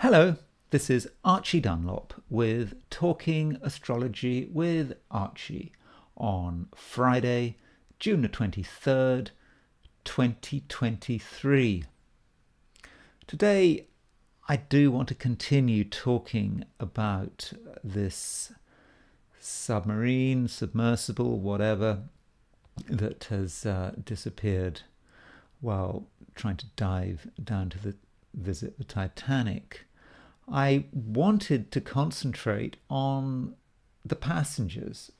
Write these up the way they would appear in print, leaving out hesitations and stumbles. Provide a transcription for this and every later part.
Hello, this is Archie Dunlop with Talking Astrology with Archie on Friday, June the 23rd, 2023. Today, I do want to continue talking about this submarine, submersible, whatever, that has disappeared while trying to dive down to visit the Titanic. I wanted to concentrate on the passengers.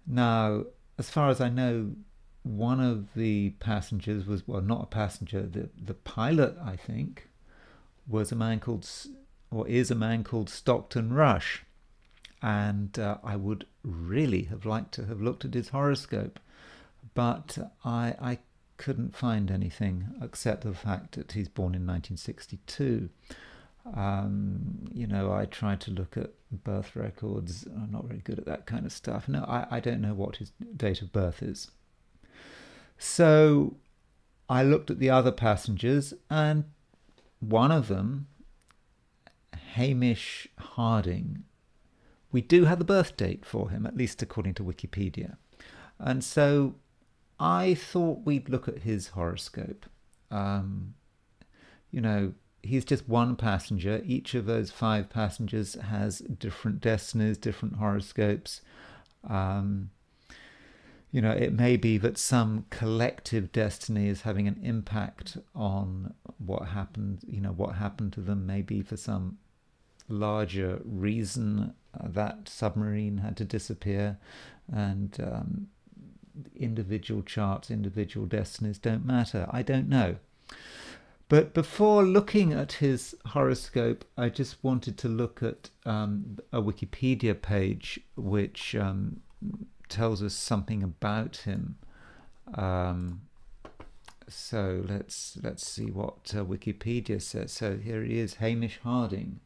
Now, as far as I know, one of the passengers was, well, not a passenger, the pilot, I think, was a man called, or is a man called Stockton Rush. And I would really have liked to have looked at his horoscope, but I couldn't find anything except the fact that he's born in 1962. I tried to look at birth records. I'm not very good at that kind of stuff. No, I don't know what his date of birth is. So I looked at the other passengers, and one of them, Hamish Harding, we do have the birth date for him, at least according to Wikipedia. And so I thought we'd look at his horoscope. He's just one passenger. Each of those 5 passengers has different destinies, different horoscopes. It may be that some collective destiny is having an impact on what happened, what happened to them, maybe for some larger reason that submarine had to disappear, and individual charts, individual destinies don't matter. I don't know. But before looking at his horoscope, I just wanted to look at a Wikipedia page which tells us something about him. So let's see what Wikipedia says. So here he is, Hamish Harding.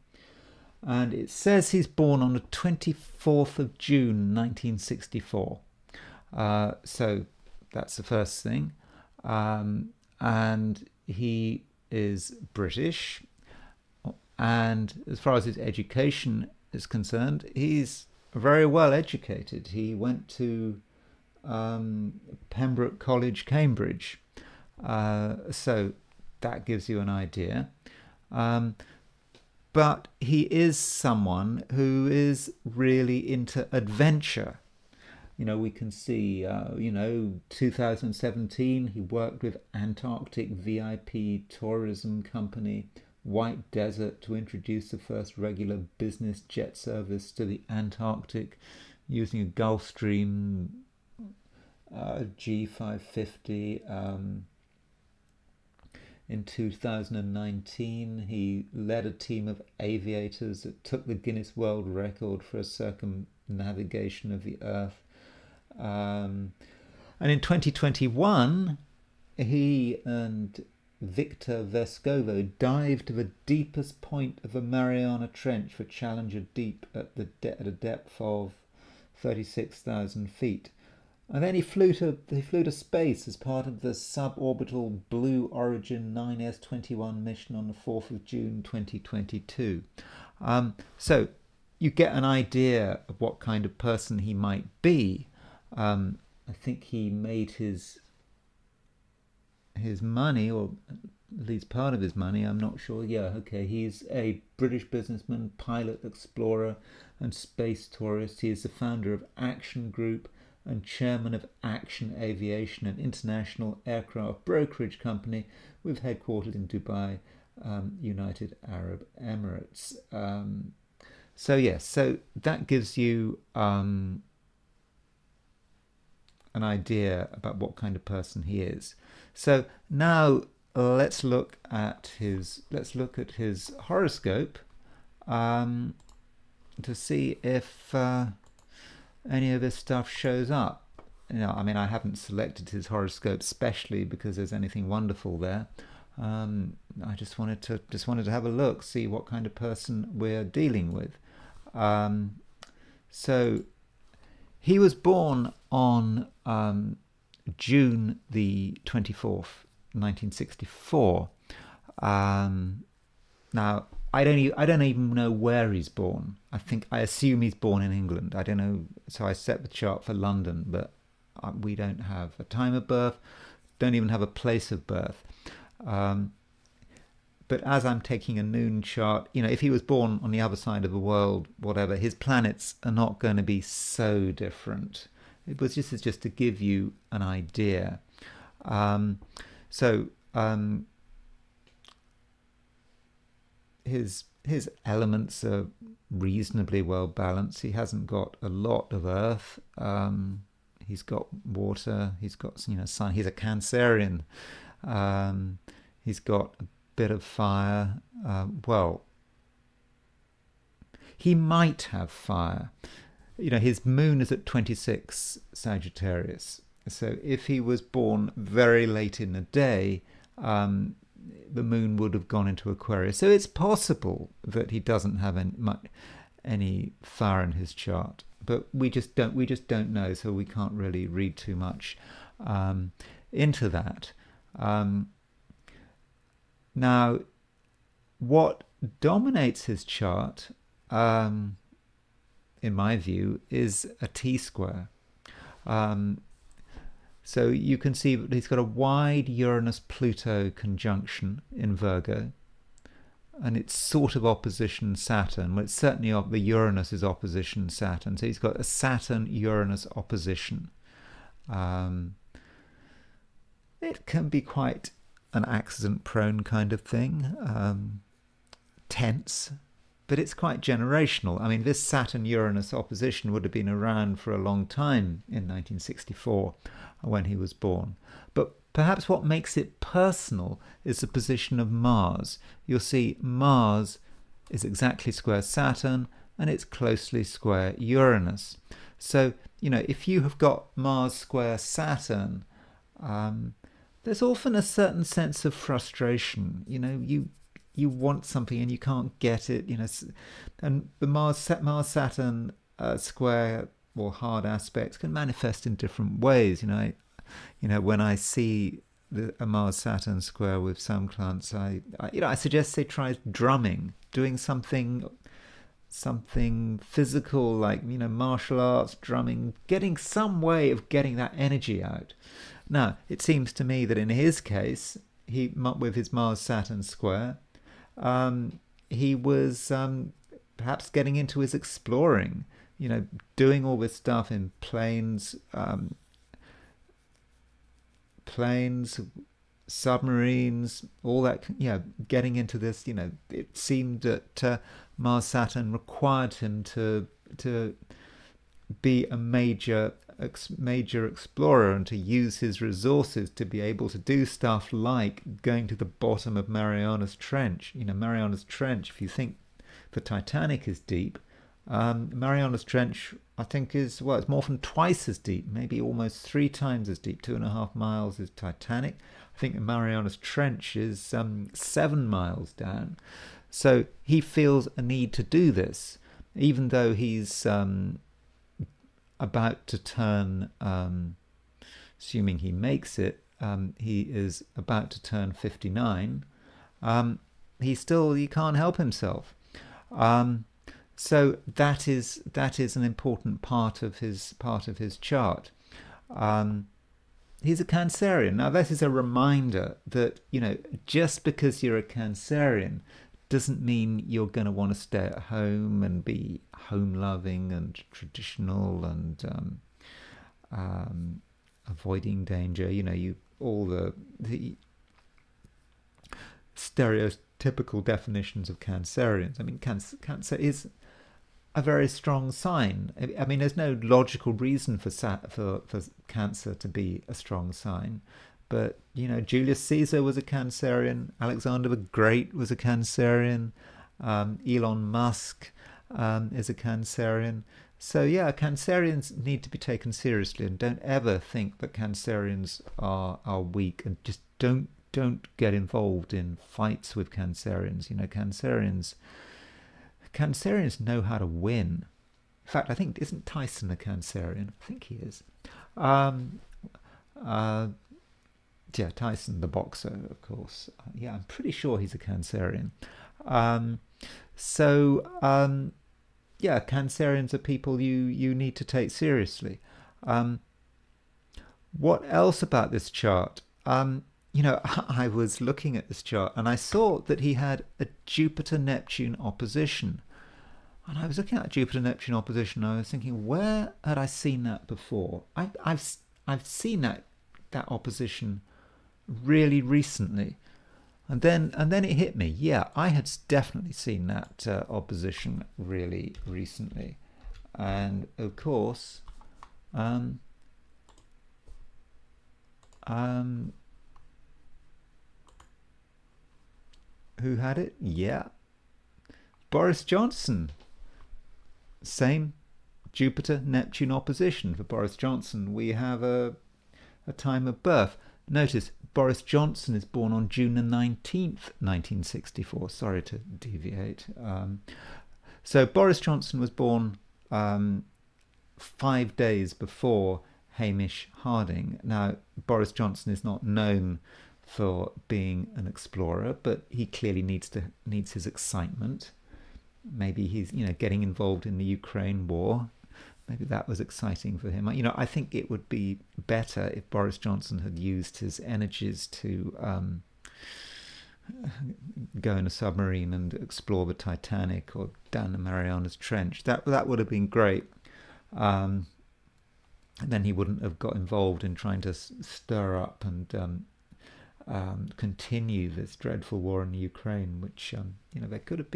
And it says he's born on the 24th of June, 1964. So that's the first thing. And he is British. And as far as his education is concerned, he's very well educated. He went to Pembroke College, Cambridge. So that gives you an idea. But he is someone who is really into adventure. We can see, 2017, he worked with Antarctic VIP tourism company White Desert to introduce the first regular business jet service to the Antarctic using a Gulfstream G550. In 2019, he led a team of aviators that took the Guinness World Record for a circumnavigation of the Earth. And in 2021, he and Victor Vescovo dived to the deepest point of the Mariana Trench for Challenger Deep at a depth of 36,000 feet. And then he flew to space as part of the suborbital Blue Origin 9S21 mission on the 4th of June 2022. So you get an idea of what kind of person he might be. I think he made his money, or at least part of his money, I'm not sure. Yeah, okay. He's a British businessman, pilot, explorer, and space tourist. He is the founder of Action Group and chairman of Action Aviation, an international aircraft brokerage company with headquarters in Dubai, United Arab Emirates. So that gives you an idea about what kind of person he is. So now let's look at his horoscope to see if any of this stuff shows up. I haven't selected his horoscope specially because there's anything wonderful there. I just wanted to have a look, see what kind of person we're dealing with. So he was born on June the 24th, 1964. Now, I don't even know where he's born. I assume he's born in England. I don't know. So I set the chart for London, but we don't have a time of birth. Don't even have a place of birth. Um, but as I'm taking a noon chart, if he was born on the other side of the world, whatever, his planets are not going to be so different. This is just to give you an idea. Um, so his elements are reasonably well balanced. He hasn't got a lot of earth. He's got water. He's got sun. He's a Cancerian. He's got a bit of fire. Well, he might have fire. His moon is at 26 Sagittarius. So if he was born very late in the day, the moon would have gone into Aquarius. So it's possible that he doesn't have any fire in his chart, but we just don't know. So we can't really read too much into that. Now, what dominates his chart, in my view, is a T-square. So you can see that he's got a wide Uranus-Pluto conjunction in Virgo, and it's sort of opposition Saturn. Well, it's certainly the Uranus is opposition Saturn. So he's got a Saturn-Uranus opposition. It can be quite an accident-prone kind of thing, tense, but it's quite generational. I mean, this Saturn-Uranus opposition would have been around for a long time in 1964 when he was born. But perhaps what makes it personal is the position of Mars. You'll see Mars is exactly square Saturn and it's closely square Uranus. So, if you have got Mars square Saturn, there's often a certain sense of frustration. You want something and you can't get it, and the Mars-Saturn square or hard aspects can manifest in different ways. When I see a Mars-Saturn square with some clients, I suggest they try drumming, doing something physical, like martial arts, drumming, getting some way of getting that energy out. Now, it seems to me that in his case, with his Mars-Saturn square, he was perhaps getting into his exploring, doing all this stuff in planes, submarines, all that, getting into this, it seemed that Mars-Saturn required him to be a major explorer and to use his resources to be able to do stuff like going to the bottom of Marianas Trench. Marianas Trench, if you think the Titanic is deep, Marianas Trench, I think, is, it's more than twice as deep, maybe almost 3 times as deep. 2.5 miles is Titanic. I think the Marianas Trench is 7 miles down. So he feels a need to do this, even though he's about to turn, assuming he makes it, he is about to turn 59. He can't help himself. So that is an important part of his chart. He's a Cancerian. Now, this is a reminder that just because you're a Cancerian doesn't mean you're going to want to stay at home and be home-loving and traditional and avoiding danger. All the stereotypical definitions of Cancerians. I mean, Cancer is a very strong sign. I mean, there's no logical reason for Cancer to be a strong sign. But, Julius Caesar was a Cancerian. Alexander the Great was a Cancerian. Elon Musk is a Cancerian. So, Cancerians need to be taken seriously, and don't ever think that Cancerians are weak, and just don't get involved in fights with Cancerians. Cancerians know how to win. In fact, I think, isn't Tyson a Cancerian? I think he is. Tyson, the boxer, of course. I'm pretty sure he's a Cancerian. Um, so yeah, Cancerians are people you need to take seriously. Um, what else about this chart? You know, I was looking at this chart and I saw that he had a Jupiter Neptune opposition. And I was looking at Jupiter Neptune opposition and I was thinking, where had I seen that before? I've seen that opposition really recently. And then it hit me. Yeah, I had definitely seen that opposition really recently. And of course, um, um, who had it? Yeah, Boris Johnson. Same Jupiter Neptune opposition for Boris Johnson. We have a time of birth. Notice Boris Johnson is born on June the 19th, 1964. Sorry to deviate. So Boris Johnson was born 5 days before Hamish Harding. Now, Boris Johnson is not known for being an explorer, but he clearly needs his excitement. Maybe he's getting involved in the Ukraine war. Maybe that was exciting for him. I think it would be better if Boris Johnson had used his energies to go in a submarine and explore the Titanic or down the Marianas Trench. That would have been great. And then he wouldn't have got involved in trying to stir up and continue this dreadful war in Ukraine, which there could have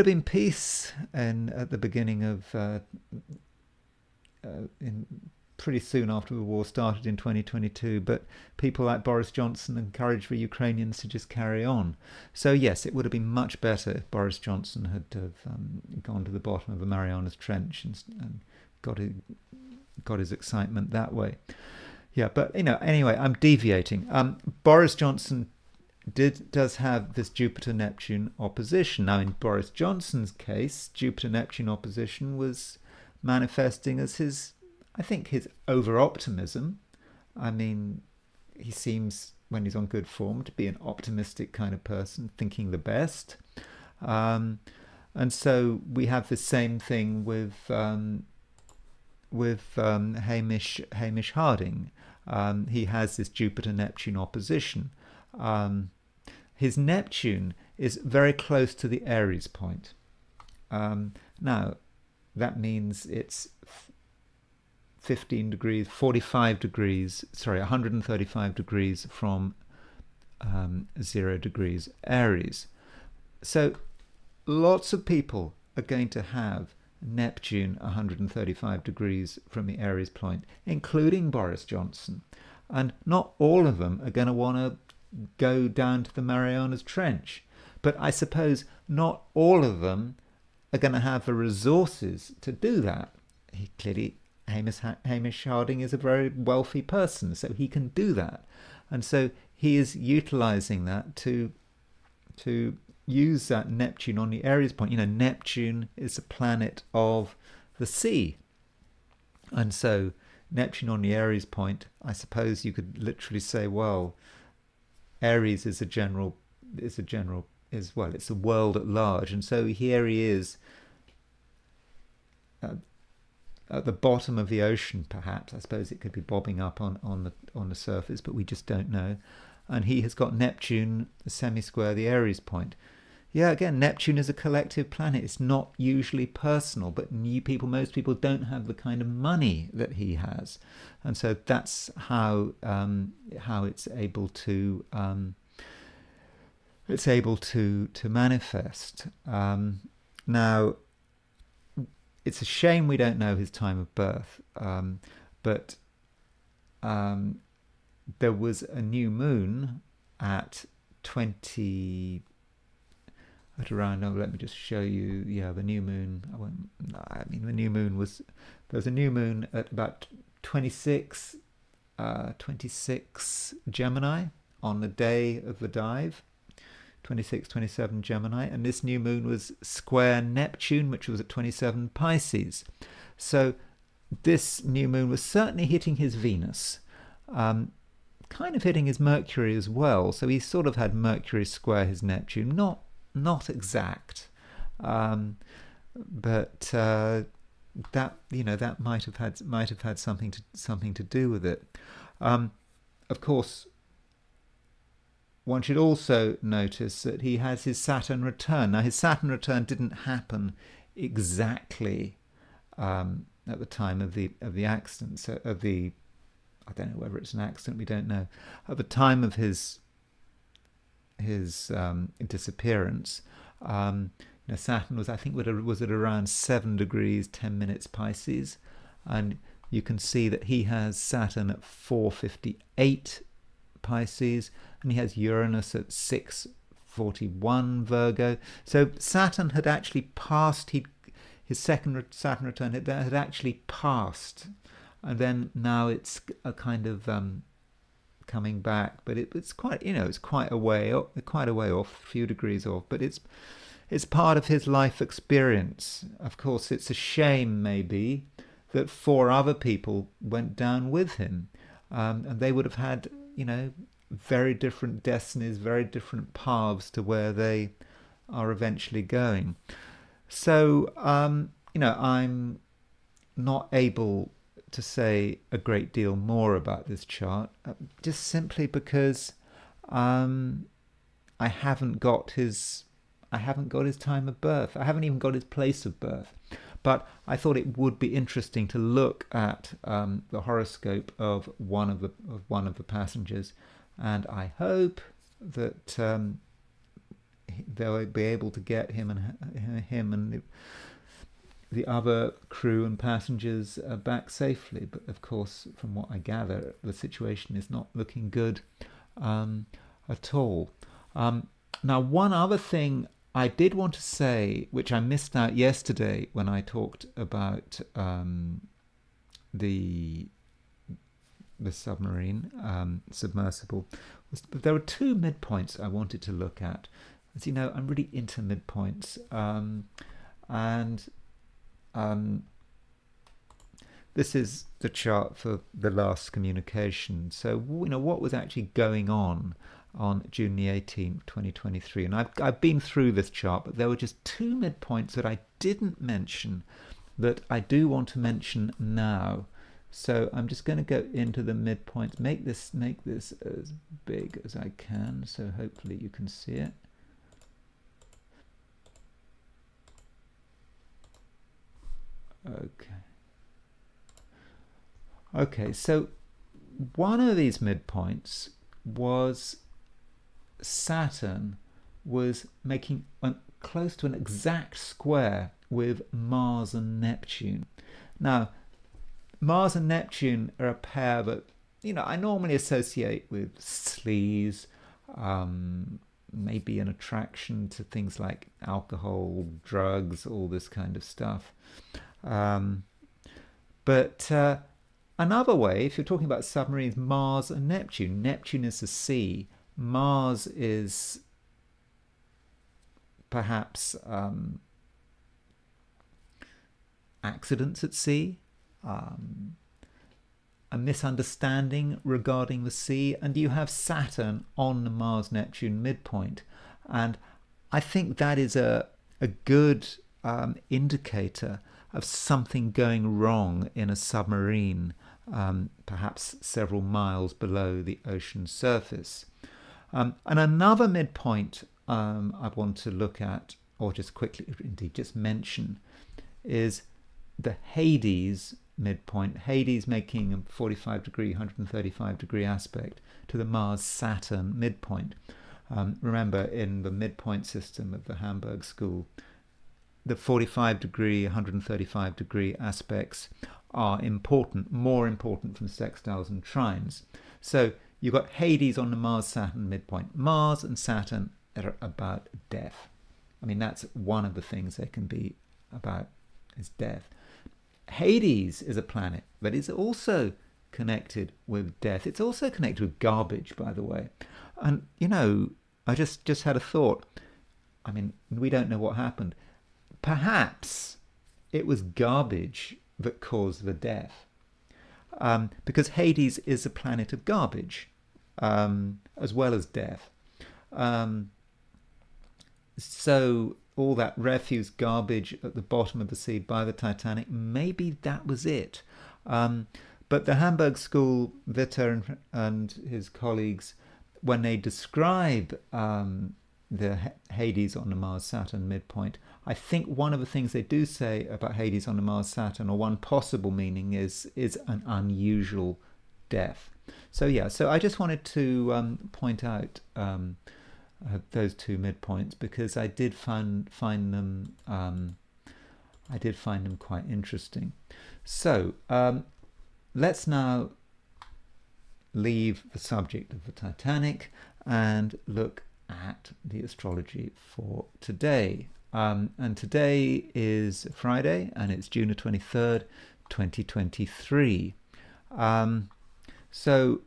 been peace at the beginning of pretty soon after the war started in 2022, but people like Boris Johnson encouraged the Ukrainians to just carry on. So yes, it would have been much better if Boris Johnson had gone to the bottom of the Marianas Trench and got his excitement that way. Yeah, but anyway, I'm deviating. Boris Johnson does have this Jupiter-Neptune opposition. Now, in Boris Johnson's case, Jupiter-Neptune opposition was manifesting as his over-optimism. I mean, he seems, when he's on good form, to be an optimistic kind of person, thinking the best. And so we have the same thing with Hamish Harding. He has this Jupiter-Neptune opposition. His Neptune is very close to the Aries point. Now, that means it's 135 degrees from 0 degrees Aries. So lots of people are going to have Neptune 135 degrees from the Aries point, including Boris Johnson. And not all of them are going to want to go down to the Marianas Trench. But I suppose not all of them are going to have the resources to do that. Clearly, Hamish Harding is a very wealthy person, so he can do that. And so he is utilizing that to use that Neptune on the Aries point. Neptune is a planet of the sea. And so Neptune on the Aries point, I suppose you could literally say, well, Aries is it's a world at large. And so here he is at the bottom of the ocean, perhaps. I suppose it could be bobbing up on the surface, but we just don't know. And he has got Neptune semi-square the Aries point. Yeah, again, Neptune is a collective planet. It's not usually personal, but most people don't have the kind of money that he has, and so that's how it's able to manifest. Now, it's a shame we don't know his time of birth, but there was a new moon at 20. At around, let me just show you. Yeah, the new moon. The new moon was. There was a new moon at about 26 Gemini on the day of the dive. 26, 27 Gemini, and this new moon was square Neptune, which was at 27 Pisces. So this new moon was certainly hitting his Venus, kind of hitting his Mercury as well. So he sort of had Mercury square his Neptune, not not exact, but that, that might have had something to do with it. Of course, one should also notice that he has his Saturn return. Now, his Saturn return didn't happen exactly at the time of the accident. So I don't know whether it's an accident. We don't know. At the time of his disappearance, Saturn was, I think, was at around 7 degrees 10 minutes Pisces, and you can see that he has Saturn at 4:58 Pisces, and he has Uranus at 6:41 Virgo. So Saturn had actually passed. His second Saturn return had actually passed, and then now it's a kind of coming back. But it's quite, it's quite a way off, a few degrees off. But it's part of his life experience. Of course, it's a shame maybe that 4 other people went down with him, and they would have had, very different destinies, very different paths to where they are eventually going. So, I'm not able to say a great deal more about this chart, just simply because I haven't got his time of birth. I haven't even got his place of birth. But I thought it would be interesting to look at the horoscope of one of the passengers, and I hope that they'll be able to get him and the other crew and passengers back safely. But of course, from what I gather, the situation is not looking good at all. Now, one other thing I did want to say, which I missed out yesterday when I talked about the submarine, submersible, was there were 2 midpoints I wanted to look at. As you know, I'm really into midpoints, and this is the chart for the last communication. So, what was actually going on June the 18th, 2023. And I've been through this chart, but there were just 2 midpoints that I didn't mention that I do want to mention now. So I'm just going to go into the midpoints, make this as big as I can, so hopefully you can see it. Okay, so one of these midpoints was Saturn was making close to an exact square with Mars and Neptune. Now, Mars and Neptune are a pair that, I normally associate with sleaze, maybe an attraction to things like alcohol, drugs, all this kind of stuff. But another way, if you're talking about submarines, Mars and Neptune. Neptune is the sea. Mars is perhaps accidents at sea, a misunderstanding regarding the sea, and you have Saturn on the Mars-Neptune midpoint. And I think that is a good indicator of something going wrong in a submarine, perhaps several miles below the ocean surface. And another midpoint I want to look at, or just quickly, indeed, just mention, is the Hades midpoint. Hades making a 45-degree, 135-degree aspect to the Mars-Saturn midpoint. Remember, in the midpoint system of the Hamburg School, the 45-degree, 135-degree aspects are important, more important than sextiles and trines. So you've got Hades on the Mars-Saturn midpoint. Mars and Saturn are about death. I mean, that's one of the things they can be about, is death. Hades is a planet that is also connected with death. It's also connected with garbage, by the way. And, I just had a thought. I mean, we don't know what happened. Perhaps it was garbage that caused the death. Because Hades is a planet of garbage, as well as death. So all that refuse garbage at the bottom of the sea by the Titanic, maybe that was it. Um, but the Hamburg School, Witter and his colleagues, when they describe the Hades on the Mars-Saturn midpoint, I think one of the things they do say about Hades on the Mars-Saturn, or one possible meaning, is an unusual death. So yeah, so I just wanted to point out those two midpoints because I did find them quite interesting. So let's now leave the subject of the Titanic and look at the astrology for today. And today is Friday, and it's June the 23rd, 2023. So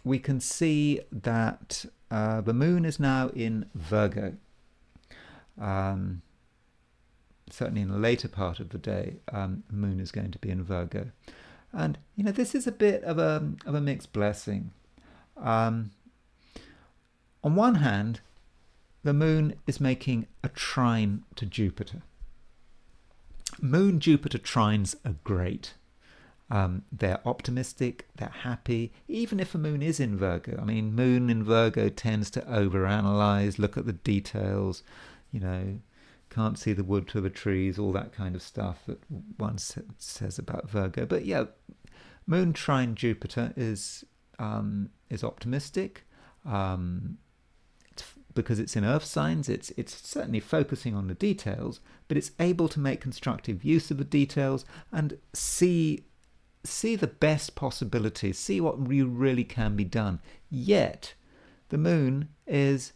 we can see that the moon is now in Virgo. Certainly in the later part of the day, the moon is going to be in Virgo. And, you know, this is a bit of a mixed blessing. On one hand, the moon is making a trine to Jupiter. Moon-Jupiter trines are great. They're optimistic, they're happy, even if a moon is in Virgo. I mean, moon in Virgo tends to overanalyze, look at the details, you know, can't see the wood to the trees, all that kind of stuff that one says about Virgo. But yeah, moon trine Jupiter is optimistic. Because it's in earth signs, it's certainly focusing on the details, but it's able to make constructive use of the details and see the best possibilities, see what really can be done. Yet the moon is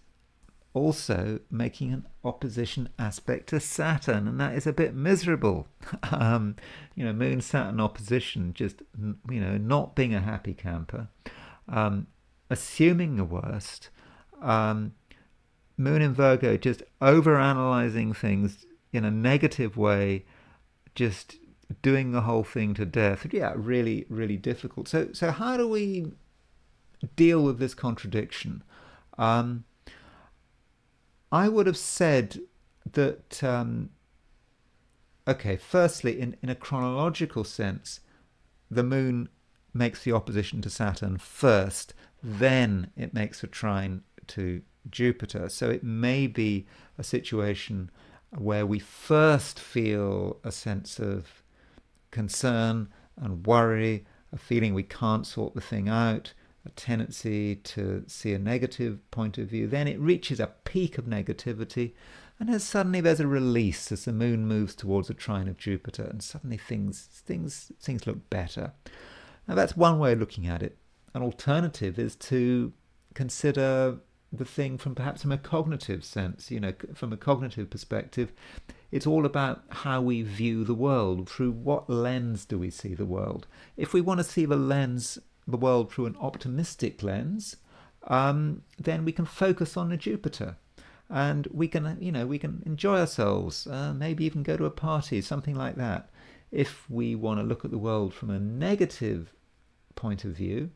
also making an opposition aspect to Saturn, and that is a bit miserable. You know, moon Saturn opposition, just, you know, not being a happy camper, assuming the worst. Moon in Virgo, just overanalyzing things in a negative way, just doing the whole thing to death. Yeah, really, really difficult. So how do we deal with this contradiction? I would have said that, okay, firstly, in a chronological sense, the moon makes the opposition to Saturn first, then it makes a trine to Jupiter. So it may be a situation where we first feel a sense of concern and worry, a feeling we can't sort the thing out, a tendency to see a negative point of view. Then it reaches a peak of negativity, and then suddenly there's a release as the moon moves towards a trine of Jupiter, and suddenly things look better. Now that's one way of looking at it. An alternative is to consider the thing from perhaps from a cognitive sense. You know, from a cognitive perspective, it's all about how we view the world. Through what lens do we see the world? If we want to see the world through an optimistic lens, then we can focus on the Jupiter, and we can enjoy ourselves, maybe even go to a party, something like that. If we want to look at the world from a negative point of view,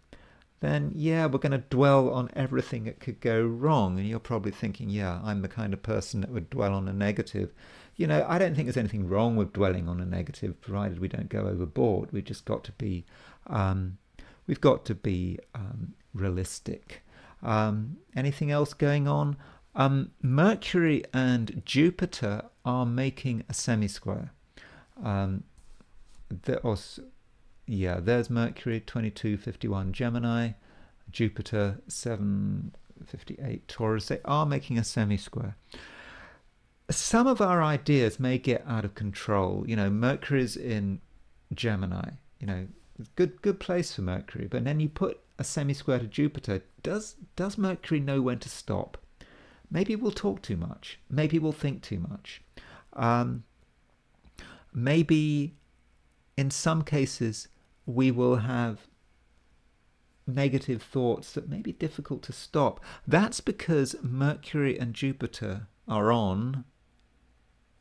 then yeah, we're going to dwell on everything that could go wrong. And you're probably thinking, yeah, I'm the kind of person that would dwell on a negative. You know, I don't think there's anything wrong with dwelling on a negative, provided we don't go overboard. We've just got to be, realistic. Anything else going on? Mercury and Jupiter are making a semi-square. There's Mercury 2251 Gemini, Jupiter 758 Taurus. They are making a semi-square. Some of our ideas may get out of control. You know, Mercury's in Gemini. You know, good place for Mercury. But then you put a semi-square to Jupiter. Does Mercury know when to stop? Maybe we'll talk too much. Maybe we'll think too much. Maybe in some cases we will have negative thoughts that may be difficult to stop. That's because Mercury and Jupiter are on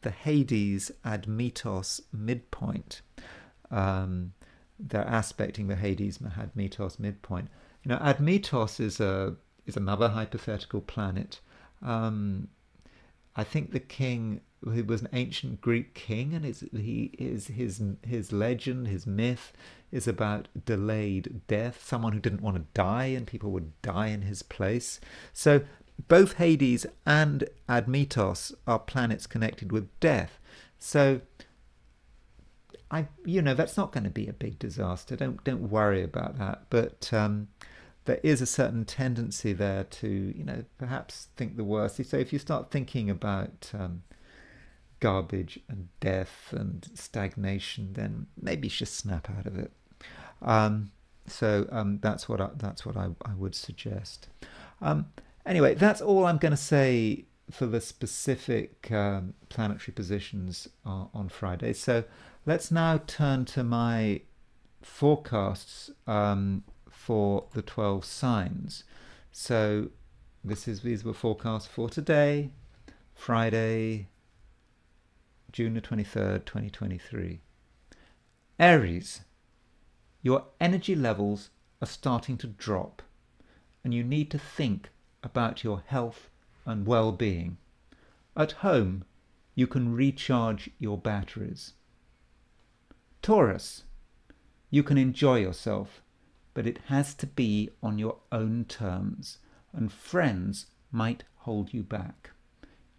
the Hades Admetos midpoint. They're aspecting the Hades Admetos midpoint. You know, Admetos is another hypothetical planet. I think the king, he was an ancient Greek king, and his legend, his myth, is about delayed death. Someone who didn't want to die, and people would die in his place. So both Hades and Admetos are planets connected with death. So that's not going to be a big disaster. Don't worry about that. But there is a certain tendency there to, perhaps think the worst. So if you start thinking about garbage and death and stagnation, then maybe just snap out of it. That's what I would suggest. Anyway, that's all I'm going to say for the specific planetary positions on Friday. So let's now turn to my forecasts for the 12 signs. So these were forecasts for today, Friday, June the 23rd, 2023. Aries, your energy levels are starting to drop, and you need to think about your health and well-being. At home, you can recharge your batteries. Taurus, you can enjoy yourself, but it has to be on your own terms, and friends might hold you back.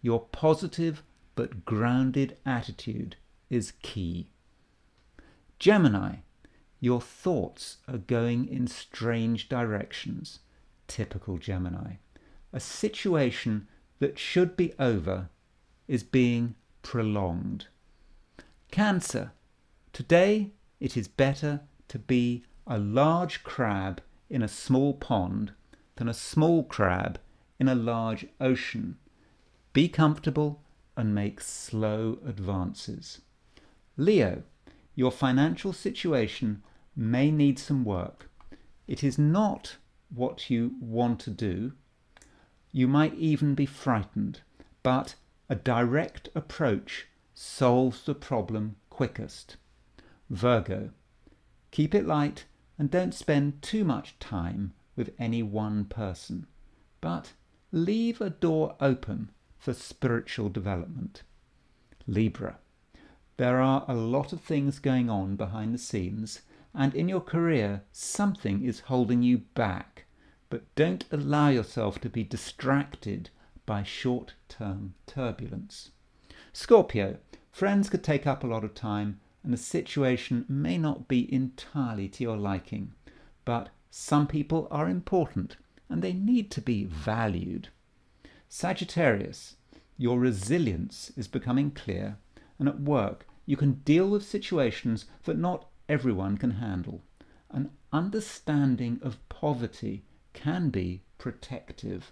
Your positive but grounded attitude is key. Gemini, your thoughts are going in strange directions. Typical Gemini. A situation that should be over is being prolonged. Cancer, today it is better to be a large crab in a small pond than a small crab in a large ocean. Be comfortable and make slow advances. Leo, your financial situation may need some work. It is not what you want to do. You might even be frightened, but a direct approach solves the problem quickest. Virgo, keep it light and don't spend too much time with any one person, but leave a door open for spiritual development. Libra, there are a lot of things going on behind the scenes, and in your career something is holding you back, but don't allow yourself to be distracted by short-term turbulence. Scorpio, friends could take up a lot of time, and the situation may not be entirely to your liking, but some people are important and they need to be valued. Sagittarius, your resilience is becoming clear, and at work you can deal with situations that not everyone can handle. An understanding of poverty can be protective.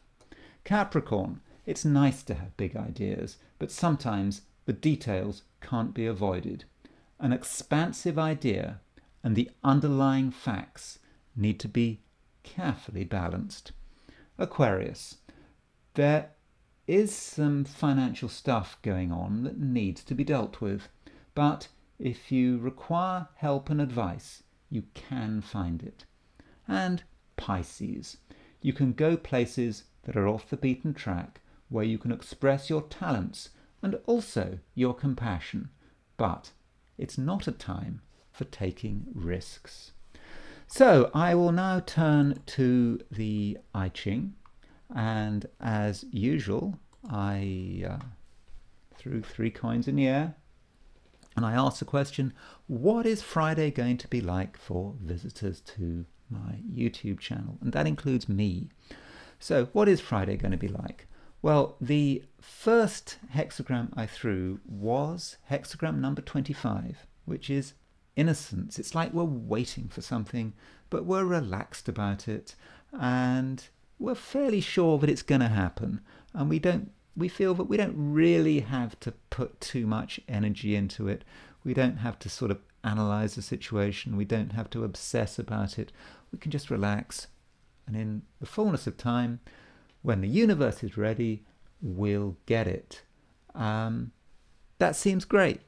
Capricorn, it's nice to have big ideas, but sometimes the details can't be avoided. An expansive idea and the underlying facts need to be carefully balanced. Aquarius, there is some financial stuff going on that needs to be dealt with, but if you require help and advice, you can find it. And Pisces, you can go places that are off the beaten track, where you can express your talents and also your compassion, but it's not a time for taking risks. So I will now turn to the I Ching, and as usual I threw 3 coins in the air and I asked the question, what is Friday going to be like for visitors to my YouTube channel? And that includes me. So what is Friday going to be like? Well, the first hexagram I threw was hexagram number 25, which is innocence. It's like we're waiting for something, but we're relaxed about it, and we're fairly sure that it's going to happen, and we feel that we don't really have to put too much energy into it. We don't have to sort of analyze the situation. We don't have to obsess about it. We can just relax, and in the fullness of time, when the universe is ready, we'll get it. That seems great.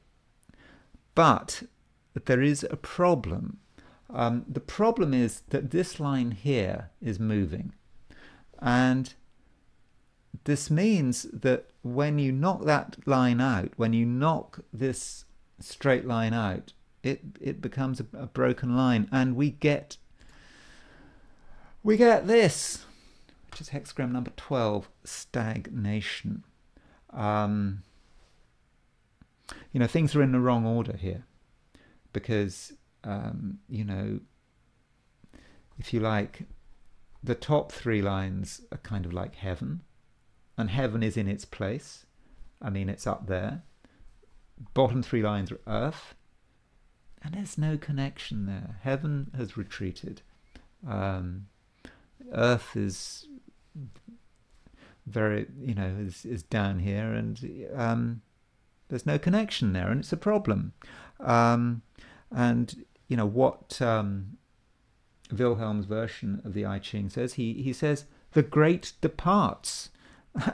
But there is a problem. The problem is that this line here is moving. And this means that when you knock that line out, when you knock this straight line out, it becomes a broken line, and we get this, which is hexagram number 12, stagnation. You know, things are in the wrong order here, because you know, if you like, the top three lines are kind of like heaven, and heaven is in its place. I mean, it's up there. Bottom three lines are earth, and there's no connection there. Heaven has retreated. Earth is very, you know, is down here, and there's no connection there, and it's a problem. And you know what Wilhelm's version of the I Ching says? He says the great departs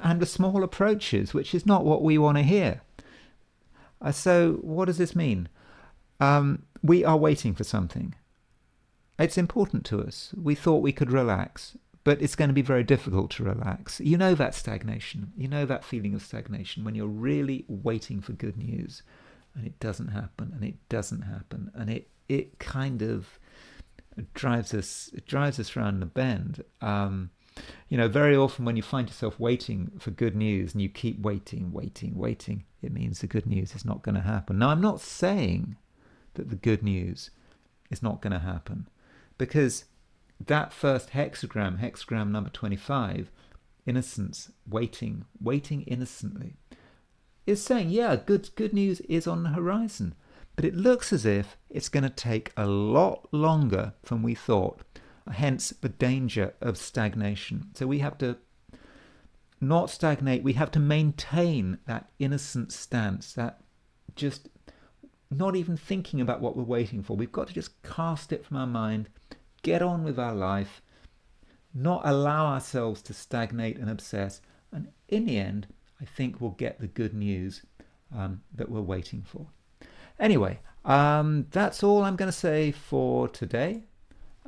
and the small approaches, which is not what we want to hear. So what does this mean? We are waiting for something. It's important to us. We thought we could relax, but it's going to be very difficult to relax. You know that stagnation. You know that feeling of stagnation when you're really waiting for good news, and it doesn't happen, and it doesn't happen, and it kind of drives us round the bend. You know, very often when you find yourself waiting for good news and you keep waiting, it means the good news is not going to happen. Now, I'm not saying that the good news is not going to happen, because that first hexagram number 25, innocence, waiting innocently, is saying, yeah, good news is on the horizon, but it looks as if it's going to take a lot longer than we thought, hence the danger of stagnation. So we have to not stagnate, we have to maintain that innocent stance, that just not even thinking about what we're waiting for. We've got to just cast it from our mind, get on with our life, not allow ourselves to stagnate and obsess, and in the end, I think we'll get the good news that we're waiting for. Anyway, that's all I'm going to say for today,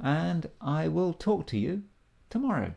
and I will talk to you tomorrow.